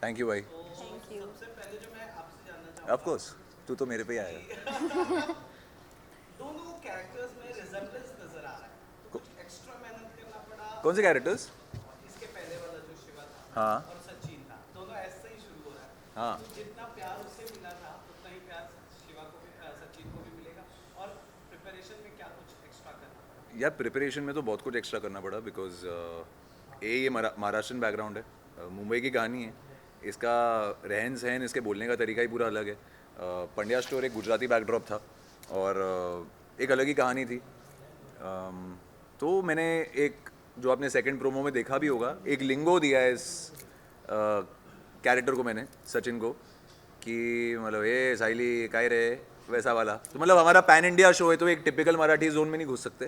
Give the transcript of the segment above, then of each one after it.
Thank you भाई। Thank you. सबसे पहले जो मैं आपसे जानना ऑफ चाहूँगा कोर्स, तू तो मेरे पे ही आएगा। दोनों कैरेक्टर्स में रिजेम्बलेंस नजर आ रहा है, तो कौ- कुछ एक्स्ट्रा मेहनत करना पड़ा। कौन से कैरेक्टर्स? इसके पहले वाला जो शिवा था हाँ और सचिन था, दोनों ऐसे ही शुरू हो रहा है, हाँ। तो जितना प्यार उससे मिला था उतना ही प्यार शिवा को भी सचिन को भी मिलेगा। और प्रिपरेशन में क्या कुछ एक्स्ट्रा करना पड़ा? यार प्रिपरेशन में तो बहुत कुछ एक्स्ट्रा करना पड़ा बिकॉज ये महाराष्ट्रन बैकग्राउंड है, मुंबई की कहानी है। इसका रहन सहन, इसके बोलने का तरीका ही पूरा अलग है। पंड्या स्टोर एक गुजराती बैकड्रॉप था और एक अलग ही कहानी थी। तो मैंने एक, जो आपने सेकंड प्रोमो में देखा भी होगा, एक लिंगो दिया है इस कैरेक्टर को मैंने, सचिन को, कि मतलब ये साइली काय रे, वैसा वाला। तो मतलब हमारा पैन इंडिया शो है तो एक टिपिकल मराठी जोन में नहीं घुस सकते,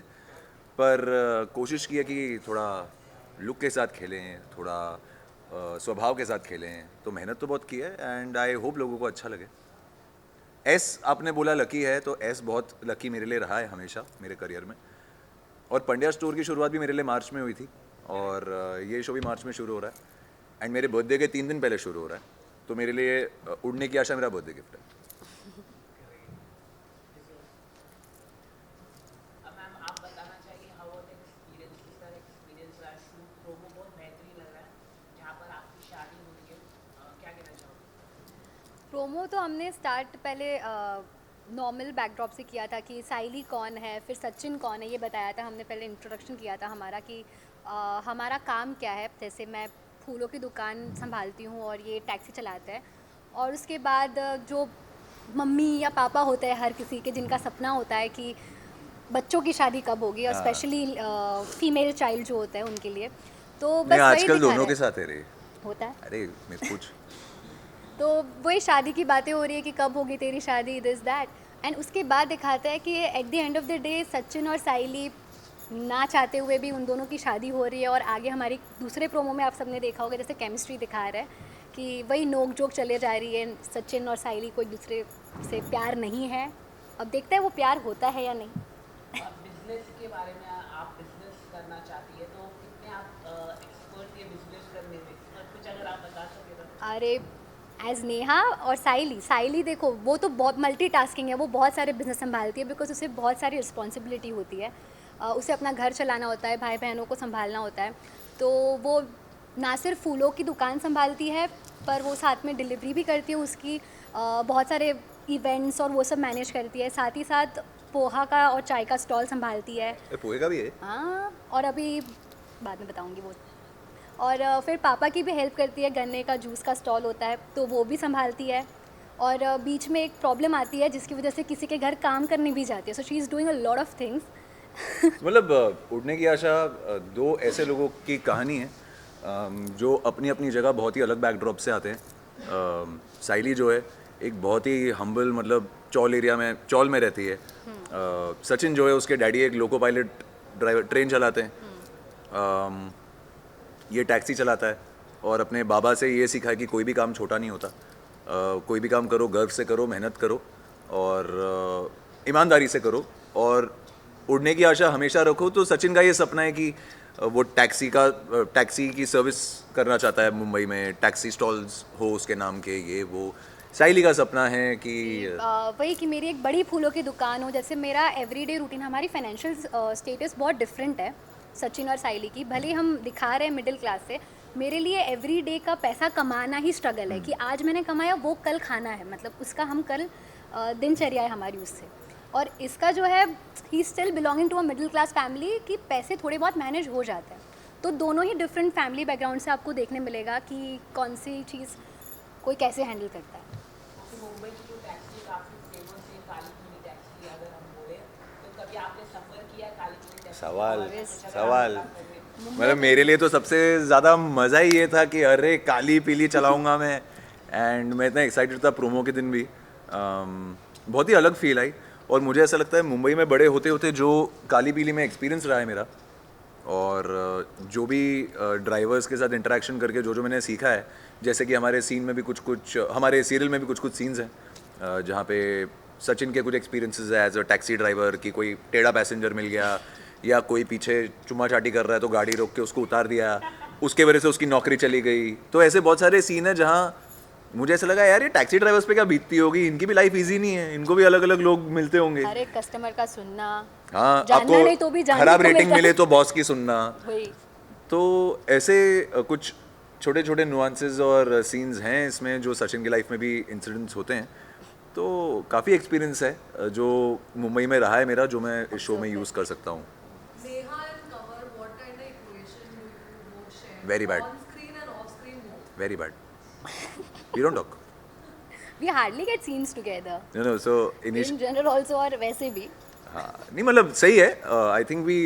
पर कोशिश की है कि थोड़ा लुक के साथ खेलें, थोड़ा स्वभाव के साथ खेलें। तो मेहनत तो बहुत की है एंड आई होप लोगों को अच्छा लगे। एस आपने बोला लकी है, तो एस बहुत लकी मेरे लिए रहा है हमेशा मेरे करियर में। और पंड्या स्टोर की शुरुआत भी मेरे लिए मार्च में हुई थी और ये शो भी मार्च में शुरू हो रहा है एंड मेरे बर्थडे के 3 दिन पहले शुरू हो रहा है। तो मेरे लिए उड़ने की आशा मेरा बर्थडे गिफ्ट है। मैम आप बताना चाहिए हाउ वाज एक्सपीरियंस, किस तरह एक्सपीरियंस रहा? शूट प्रोमो बहुत बेहतरीन लग रहा है जहाँ पर आपकी शादी हो रही है, क्या कहना चाहोगे? प्रोमो तो हमने स्टार्ट पहले नॉर्मल बैकड्रॉप से किया था कि साइली कौन है, फिर सचिन कौन है, ये बताया था हमने। पहले इंट्रोडक्शन किया था हमारा कि हमारा काम क्या है। जैसे मैं फूलों की दुकान संभालती हूँ और ये टैक्सी चलाता है। और उसके बाद जो मम्मी या पापा होते हैं हर किसी के, जिनका सपना होता है कि बच्चों की शादी कब होगी, और हाँ। स्पेशली फीमेल चाइल्ड जो होता है उनके लिए, तो नहीं, बस वही आजकल दिखा दोनों रहा के है। साथ है रे। होता है। अरे मैं कुछ तो वही शादी की बातें हो रही है कि कब होगी तेरी शादी, दिस दैट। एंड उसके बाद दिखाता है कि at the end of the day Sachin और साइली ना चाहते हुए भी उन दोनों की शादी हो रही है। और आगे हमारी दूसरे प्रोमो में आप सबने देखा होगा जैसे केमिस्ट्री दिखा रहा है कि वही नोक जोक चले जा रही है, सचिन और साइली को एक दूसरे से प्यार नहीं है। अब देखते हैं वो प्यार होता है या नहीं। बिजनेस के बारे में, आप बिजनेस करना चाहती है तो कितने आप एक्सपर्ट ये बिजनेस करने में, कुछ अगर आप बता सके तो? अरे एज नेहा और साइली देखो वो तो बहुत मल्टीटास्किंग है, वो बहुत सारे बिजनेस संभालती है बिकॉज उसे बहुत सारी रिस्पॉन्सिबिलिटी होती है। उसे अपना घर चलाना होता है, भाई बहनों को संभालना होता है। तो वो ना सिर्फ फूलों की दुकान संभालती है, पर वो साथ में डिलीवरी भी करती है उसकी, बहुत सारे इवेंट्स और वो सब मैनेज करती है। साथ ही साथ पोहा का और चाय का स्टॉल संभालती है। पोहे का भी है। हाँ, और अभी बाद में बताऊंगी वो। और फिर पापा की भी हेल्प करती है, गन्ने का जूस का स्टॉल होता है तो वो भी संभालती है। और बीच में एक प्रॉब्लम आती है जिसकी वजह से किसी के घर काम करने भी जाती है। So she is doing a lot of things. मतलब उड़ने की आशा दो ऐसे लोगों की कहानी है जो अपनी अपनी जगह बहुत ही अलग बैकड्रॉप से आते हैं। साइली जो है एक बहुत ही हम्बल, मतलब चौल एरिया में, चौल में रहती है। सचिन जो है उसके डैडी एक लोको पायलट ड्राइवर, ट्रेन चलाते हैं। ये टैक्सी चलाता है और अपने बाबा से ये सीखा है कि कोई भी काम छोटा नहीं होता। कोई भी काम करो, गर्व से करो, मेहनत करो और ईमानदारी से करो और उड़ने की आशा हमेशा रखो। तो सचिन का ये सपना है कि वो टैक्सी की सर्विस करना चाहता है मुंबई में, टैक्सी स्टॉल्स हो उसके नाम के, ये वो। साइली का सपना है कि वही कि मेरी एक बड़ी फूलों की दुकान हो। जैसे मेरा एवरीडे रूटीन, हमारी फाइनेंशियल स्टेटस बहुत डिफरेंट है सचिन और साइली की। भले हम दिखा रहे हैं मिडिल क्लास से, मेरे लिए एवरीडे का पैसा कमाना ही स्ट्रगल है कि आज मैंने कमाया वो कल खाना है, मतलब उसका हम कल दिनचर्या है हमारी उससे। और इसका जो है, he still belonging to a middle class family कि पैसे थोड़े बहुत मैनेज हो जाते हैं। तो दोनों ही डिफरेंट फैमिली बैकग्राउंड से आपको देखने मिलेगा कि कौन सी चीज़ कोई कैसे हैंडल करता है। क्योंकि मुंबई की जो टैक्सी काफ़ी फेमस है, काली पीली टैक्सी अगर हम बोले, तो कभी आपने सफ़र किया काली पीली टैक्सी? सवाल मतलब मेरे लिए तो सबसे ज़्यादा मज़ा ही ये था कि अरे काली पीली चलाऊंगा मैं। एंड मैं इतना एक्साइटेड था प्रोमो के दिन भी। बहुत ही अलग फील आई और मुझे ऐसा लगता है मुंबई में बड़े होते होते जो काली पीली में एक्सपीरियंस रहा है मेरा, और जो भी ड्राइवर्स के साथ इंटरेक्शन करके जो जो मैंने सीखा है, जैसे कि हमारे सीन में भी कुछ हमारे सीरियल में भी कुछ सीन्स हैं जहाँ पे सचिन के कुछ एक्सपीरियंसेस है एज अ टैक्सी ड्राइवर, कि कोई टेढ़ा पैसेंजर मिल गया या कोई पीछे चुम्मा चाटी कर रहा है तो गाड़ी रोक के उसको उतार दिया। उसके वजह से उसकी नौकरी चली गई। तो ऐसे बहुत सारे सीन है जहाँ मुझे ऐसा लगा यार ये टैक्सी ड्राइवर्स पे क्या बीतती होगी, इनकी भी लाइफ इजी नहीं है, इनको भी अलग अलग लोग मिलते होंगे। हर एक कस्टमर का सुनना, हाँ, जानना नहीं तो भी आपको जानने खराब को रेटिंग मिलता है। मिले तो बॉस की सुनना। वही तो ऐसे कुछ छोटे छोटे नुआंसेस और सीन्स हैं इसमें जो सचिन की लाइफ में भी इंसिडेंट्स होते हैं। तो काफ़ी एक्सपीरियंस है जो मुंबई में रहा है मेरा, जो मैं इस शो में यूज़ कर सकता हूँ। Neha and Cover, what kind of equation do you both share? Very bad. On screen and off screen more. Very bad, we don't talk. We hardly get scenes together no no, so in general also, और वैसे भी हाँ नहीं मतलब सही है। I think we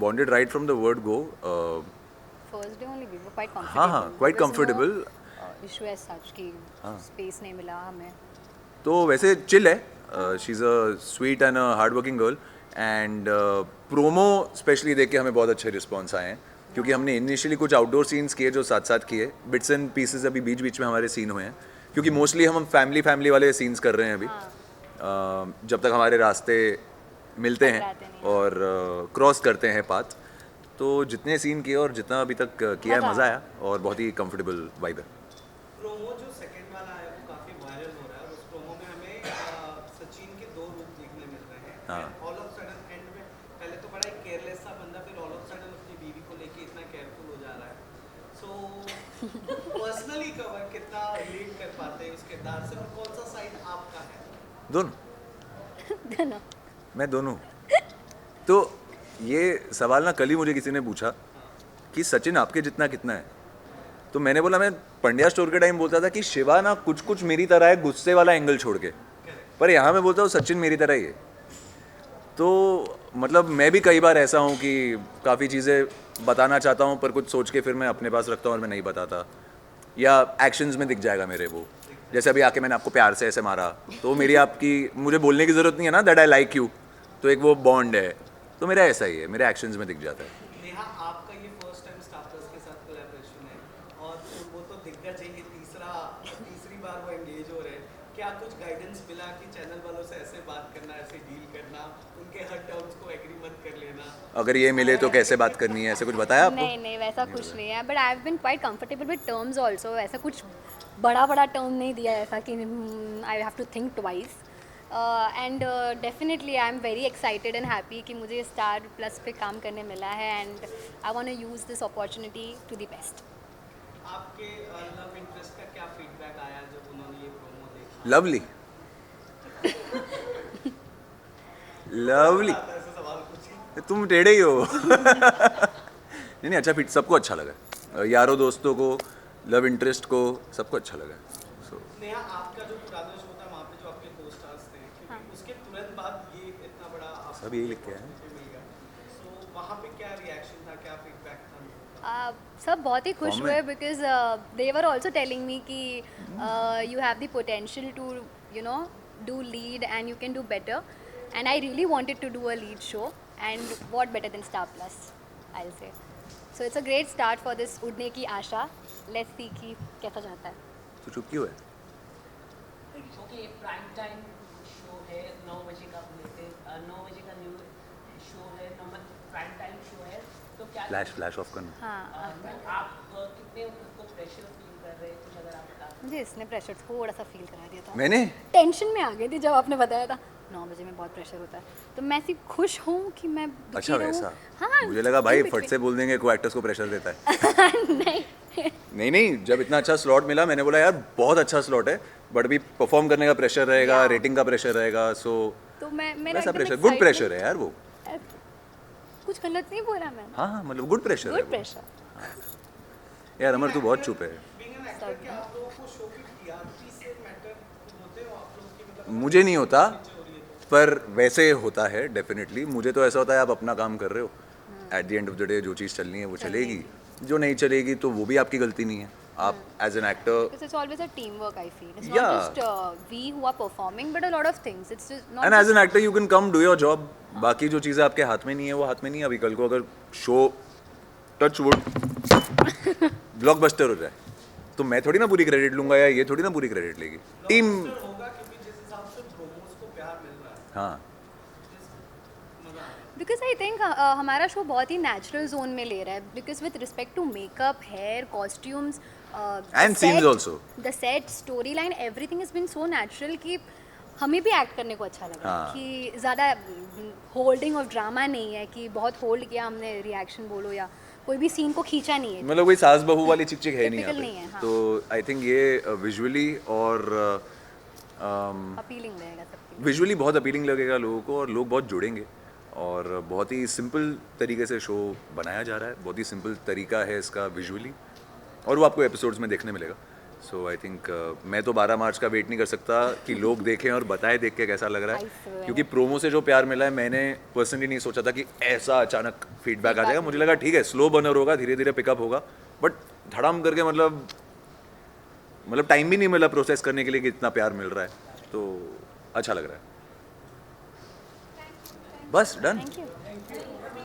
bonded right from the word go. First day only we were quite comfortable. हाँ हाँ, क्वाइट कंफर्टेबल। इशू है सच की स्पेस नहीं मिला हमें। तो वैसे चिल है, she is a sweet and a hard working girl. And promo specially देख के हमें बहुत अच्छे रिस्पॉन्स आए हैं, क्योंकि हमने इनिशियली कुछ आउटडोर सीन्स किए जो साथ साथ किए, बिट्स एंड पीसेस अभी बीच बीच में हमारे सीन हुए हैं, क्योंकि मोस्टली हम फैमिली वाले सीन्स कर रहे हैं अभी। जब तक हमारे रास्ते मिलते हैं टकराते नहीं। और क्रॉस करते हैं पाथ, तो जितने सीन किए और जितना अभी तक किया है मज़ा आया और बहुत ही कंफर्टेबल वाइब है। प्रोमो जो सेकंड वाला है वो काफी वायरल हो रहा है, और उस प्रोमो में हमें सचिन के दो रूप देखने मिल रहे हैं। हाँ। ऑल ऑफ सडन एंड में पहले तो बड़ा ही केयरलेस सा बंदा, फिर ऑल ऑफ सडन अपनी बीवी को लेके इतना केयरफुल हो जा रहा है। सो पर्सनली कवर कितना रिलेट कर पाते हैं उस किरदार से, और कौन सा साइड आपका है? दोनों मैं दोनों। तो ये सवाल ना कल ही मुझे किसी ने पूछा कि सचिन आपके जितना कितना है, तो मैंने बोला, मैं पंड्या स्टोर के टाइम बोलता था कि शिवा ना कुछ कुछ मेरी तरह है, गुस्से वाला एंगल छोड़ के, पर यहाँ मैं बोलता हूँ सचिन मेरी तरह ही है। तो मतलब मैं भी कई बार ऐसा हूँ कि काफ़ी चीज़ें बताना चाहता हूँ पर कुछ सोच के फिर मैं अपने पास रखता हूँ और मैं नहीं बताता, या एक्शंस में दिख जाएगा मेरे वो। जैसे अभी आके मैंने आपको प्यार से ऐसे मारा, तो मेरी आपकी मुझे बोलने की ज़रूरत नहीं है ना दैट आई लाइक यू, तो एक वो बॉन्ड है। तो मेरा ऐसा ही है, मेरे एक्शंस में दिख जाता है। नेहा, आपका ये फर्स्ट टाइम स्टार प्लस के साथ कोलैबोरेशन है, और वो तो दिग्गज है, ये तीसरी बार वो एंगेज हो रहे हैं। क्या कुछ गाइडेंस मिला कि चैनल वालों से ऐसे बात करना, ऐसे डील करना, उनके हर टर्म्स को एग्री मत कर लेना? अगर ये मिले तो कैसे बात करनी है, ऐसे कुछ बताया आपको? नहीं नहीं, वैसा कुछ नहीं है, but I have been quite comfortable with terms also. ऐसा कुछ बड़ा टर्म नहीं दिया है ऐसा कि I have to think twice. And definitely I am very excited and happy कि मुझे स्टार प्लस पे काम करने मिला है, and I want to use this opportunity to the best. आपके लव इंटरेस्ट का क्या फीडबैक आया जब उन्होंने ये प्रोमो देखा? लवली लवली, ऐसा सवाल पूछिए। तुम टेढ़े ही हो। नहीं अच्छा, फिट सबको अच्छा लगा, यारों दोस्तों को, लव इंटरेस्ट को, सबको अच्छा लगा। सो नेहा, आपका जो पुराना शो था वहाँ पे जो आपके को स्टार्स थे, क्योंकि उसके तुरंत बाद ये इतना बड़ा आपको सब यही लिख के आए हैं। opportunity मिल गया, सो वहाँ पे क्या रिएक्शन था, क्या फीडबैक था? सब बहुत ही खुश Comment. हुए because they were also telling me कि you have the potential to you know do lead and you can do better, and I really wanted to do a lead show, and what better than Star Plus, I will say. So it's a great start for this उड़ने की आशा। Let's see कि कैसा जाता है। तो चुप क्यों है? ओके, प्राइम टाइम शो है, 9 बजे का लेते 9 बजे का न्यू शो है, प्राइम टाइम शो है, तो क्या फ्लैश ऑफ करना। हाँ, आप कितने उसको प्रेशर फील कर रहे हैं, कुछ अगर आप बता दें। मुझे इसने प्रेशर थोड़ा सा फील करा दिया था। मैंने टेंशन में आ गई थी जब आपने बताया था 9 बजे में बहुत प्रेशर होता है, तो मैं ऐसी खुश हूँ कि मैं दुखी अच्छा रहूं। वैसा, हाँ, मुझे लगा भाई in फट से बोल देंगे को एक्टर्स को प्रेशर देता है। नहीं नहीं, जब इतना अच्छा स्लॉट मिला मैंने बोला यार बहुत अच्छा स्लॉट है, बट अभी परफॉर्म करने का प्रेशर रहेगा, Yeah. रेटिंग का प्रेशर रहेगा, सो तो मैं मेरा वैसा एकदम प्रेशर, गुड excitement- प्रेशर है यार वो। कुछ गलत नहीं बोला मैंने, हाँ मतलब गुड प्रेशर है गुड वो। प्रेशर। यार अमर तू बहुत चुप है। बीइंग एन एक्टर, क्या आप लोगों को शो की टीआरपी से मैटर होते हो आप लोग की, मतलब मुझे नहीं होता, नीचे हो रही है तो? पर वैसे होता है डेफिनेटली। मुझे तो ऐसा होता है आप अपना काम कर रहे हो, at the end of the day जो चीज़ चलनी है वो चलेगी, जो नहीं चलेगी तो वो भी आपकी गलती नहीं है। आप as an actor, Because it's always a teamwork, I feel. It's Yeah. not just we who are performing, but a lot of things. It's just not and as just an actor you can come do your job. बाकी जो चीज़ें आपके हाथ में नहीं है वो हाथ में नहीं है। अभी कल को अगर शो टच वुड ब्लॉकबस्टर हो जाए तो मैं थोड़ी ना पूरी क्रेडिट लूंगा, या ये थोड़ी ना पूरी क्रेडिट लेगी टीम। Blockbuster होगा, क्योंकि जिस हिसाब से प्रोमोस को प्यार मिल रहा है, हाँ मजा आ रहा है। बिकॉज आई थिंक हमारा शो बहुत ही नेचुरल जोन में ले रहा है because with respect to makeup hair costumes And scenes also. The set story line everything is been so natural कि हमें भी एक्ट करने को अच्छा लगा हाँ. कि ज़्यादा होल्डिंग ऑफ ड्रामा नहीं है कि बहुत होल्ड किया हमने रिएक्शन बोलो या कोई भी सीन को खींचा नहीं है मतलब कोई सास बहू वाली चिक चिक है नहीं Typical यहाँ नहीं है, पे हाँ. तो आई थिंक ये विजुअली और अपीलिंग रहेगा सबके विजुअली बहुत अपीलिंग लगेगा लोगों को और लोग बहुत जुड़ेंगे और बहुत ही सिंपल तरीके से शो बनाया जा रहा है बहुत ही सिंपल तरीका है इसका विजुअली और वो आपको एपिसोड्स में देखने मिलेगा सो आई थिंक मैं तो 12 मार्च का वेट नहीं कर सकता कि लोग देखें और बताएं देख के कैसा लग रहा I है swear. क्योंकि प्रोमो से जो प्यार मिला है मैंने पर्सनली नहीं सोचा था कि ऐसा अचानक फीडबैक आ जाएगा मुझे लगा ठीक है स्लो बर्नर होगा धीरे धीरे पिकअप होगा बट धड़ाम करके मतलब टाइम भी नहीं मिला प्रोसेस करने के लिए कि इतना प्यार मिल रहा है तो अच्छा लग रहा है बस डन थैंक यू